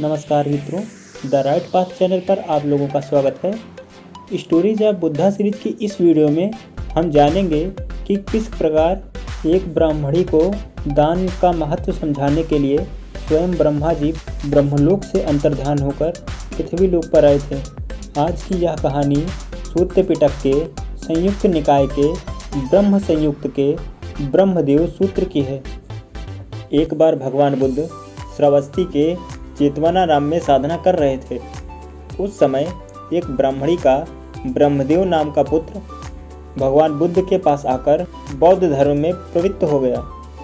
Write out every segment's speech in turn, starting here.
नमस्कार मित्रों, the right path channel पर आप लोगों का स्वागत है। स्टोरीज ऑफ बुद्धा सीरीज की इस वीडियो में हम जानेंगे कि किस प्रकार एक ब्राह्मणी को दान का महत्व समझाने के लिए स्वयं ब्रह्मा जी ब्रह्मलोक से अंतर्ध्यान होकर पृथ्वी लोक पर आए थे। आज की यह कहानी सूत्र पिटक के संयुक्त निकाय के ब्रह्म संयुक्त के ब्रह्मदेव सूत्र की है। एक बार भगवान बुद्ध श्रावस्ती के चेतवनाराम में साधना कर रहे थे। उस समय एक ब्राह्मणी का ब्रह्मदेव नाम का पुत्र भगवान बुद्ध के पास आकर बौद्ध धर्म में प्रवृत्त हो गया।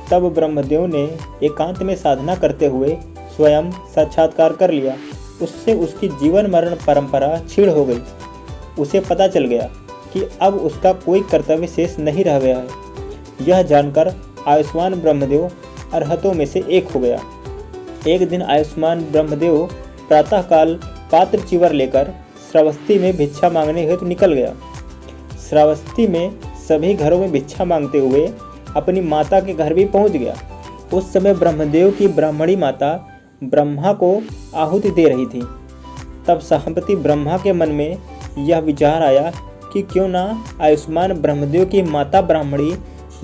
तब ब्रह्मदेव ने एकांत में साधना करते हुए स्वयं साक्षात्कार कर लिया। उससे उसकी जीवन मरण परंपरा क्षीण हो गई। उसे पता चल गया कि अब उसका कोई कर्तव्य शेष नहीं रह गया है। यह जानकर आयुष्मान ब्रह्मदेव अरहतों में से एक हो गया। एक दिन आयुष्मान ब्रह्मदेव प्रातःकाल पात्र चिवर लेकर श्रावस्ती में भिक्षा मांगने हेतु निकल गया। श्रावस्ती में सभी घरों में भिक्षा मांगते हुए अपनी माता के घर भी पहुंच गया। उस समय ब्रह्मदेव की ब्राह्मणी माता ब्रह्मा को आहुति दे रही थी। तब सहापति ब्रह्मा के मन में यह विचार आया कि क्यों ना आयुष्मान ब्रह्मदेव की माता ब्राह्मणी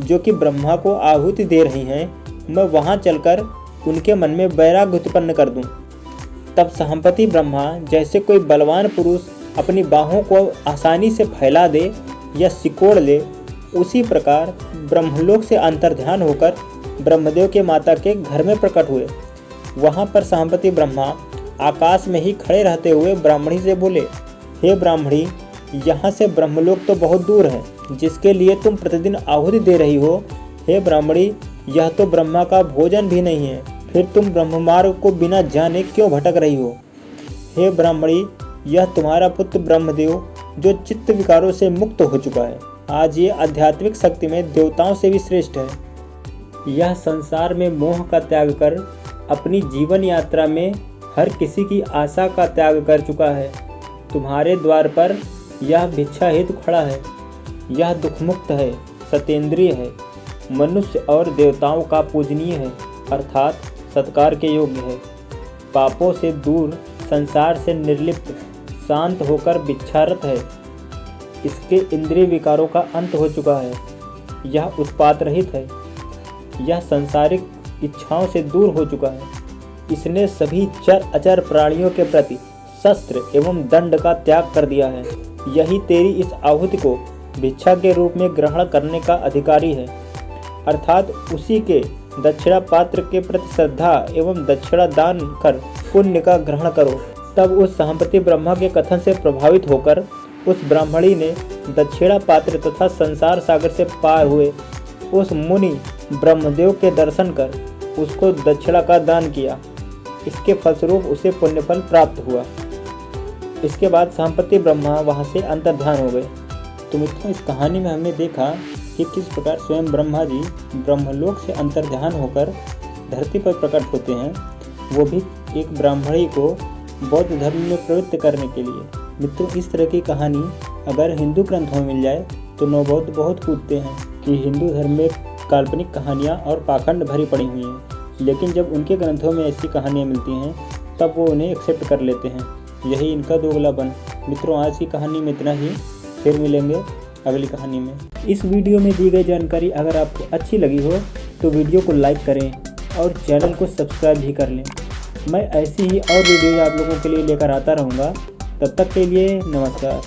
जो कि ब्रह्मा को आहुति दे रही हैं, मैं वहां चलकर उनके मन में वैराग्य उत्पन्न कर दूं। तब सहापति ब्रह्मा जैसे कोई बलवान पुरुष अपनी बाहों को आसानी से फैला दे या सिकोड़ ले, उसी प्रकार ब्रह्मलोक से अंतर्ध्यान होकर ब्रह्मदेव के माता के घर में प्रकट हुए। वहां पर सहापति ब्रह्मा आकाश में ही खड़े रहते हुए ब्राह्मणी से बोले, हे ब्राह्मणी, यहाँ से ब्रह्मलोक तो बहुत दूर है, जिसके लिए तुम प्रतिदिन आहुति दे रही हो। हे ब्राह्मणी, यह तो ब्रह्मा का भोजन भी नहीं है, फिर तुम ब्रह्ममार्ग को बिना जाने क्यों भटक रही हो। हे ब्राह्मणी, यह तुम्हारा पुत्र ब्रह्मदेव जो चित्त विकारों से मुक्त हो चुका है, आज ये आध्यात्मिक शक्ति में देवताओं से भी श्रेष्ठ है। यह संसार में मोह का त्याग कर अपनी जीवन यात्रा में हर किसी की आशा का त्याग कर चुका है। तुम्हारे द्वार पर यह भिक्षा हेतु खड़ा है। यह दुखमुक्त है, सतेंद्रिय है, मनुष्य और देवताओं का पूजनीय है, अर्थात सत्कार के योग्य है। पापों से दूर, संसार से निर्लिप्त, शांत होकर भिक्षारत है। इसके इंद्रिय विकारों का अंत हो चुका है। यह उत्पात रहित है। यह सांसारिक इच्छाओं से दूर हो चुका है। इसने सभी चर अचर प्राणियों के प्रति शस्त्र एवं दंड का त्याग कर दिया है। यही तेरी इस आहुति को भिक्षा के रूप में ग्रहण करने का अधिकारी है, अर्थात उसी के दक्षिणा पात्र के प्रति श्रद्धा एवं दक्षिणा दान कर पुण्य का ग्रहण करो। तब उस सहापति ब्रह्मा के कथन से प्रभावित होकर उस ब्राह्मणी ने दक्षिणा पात्र तथा संसार सागर से पार हुए उस मुनि ब्रह्मदेव के दर्शन कर उसको दक्षिणा का दान किया। इसके फलस्वरूप उसे पुण्यफल प्राप्त हुआ। इसके बाद सहापति ब्रह्मा वहाँ से अंतर्ध्यान हो गए। तो मित्रों, इस कहानी में हमने देखा कि किस प्रकार स्वयं ब्रह्मा जी ब्रह्मलोक से अंतर्ध्यान होकर धरती पर प्रकट होते हैं, वो भी एक ब्राह्मणी को बौद्ध धर्म में प्रवृत्त करने के लिए। मित्रों, इस तरह की कहानी अगर हिंदू ग्रंथों में मिल जाए तो नवबौद्ध बहुत कूदते हैं कि हिंदू धर्म में काल्पनिक कहानियाँ और पाखंड भरी पड़ी हुई हैं, लेकिन जब उनके ग्रंथों में ऐसी कहानियाँ मिलती हैं तब वो उन्हें एक्सेप्ट कर लेते हैं। यही इनका दोगलापन। मित्रों, आज की कहानी में इतना ही। फिर मिलेंगे अगली कहानी में। इस वीडियो में दी गई जानकारी अगर आपको अच्छी लगी हो तो वीडियो को लाइक करें और चैनल को सब्सक्राइब भी कर लें। मैं ऐसी ही और वीडियो आप लोगों के लिए लेकर आता रहूँगा। तब तक के लिए नमस्कार।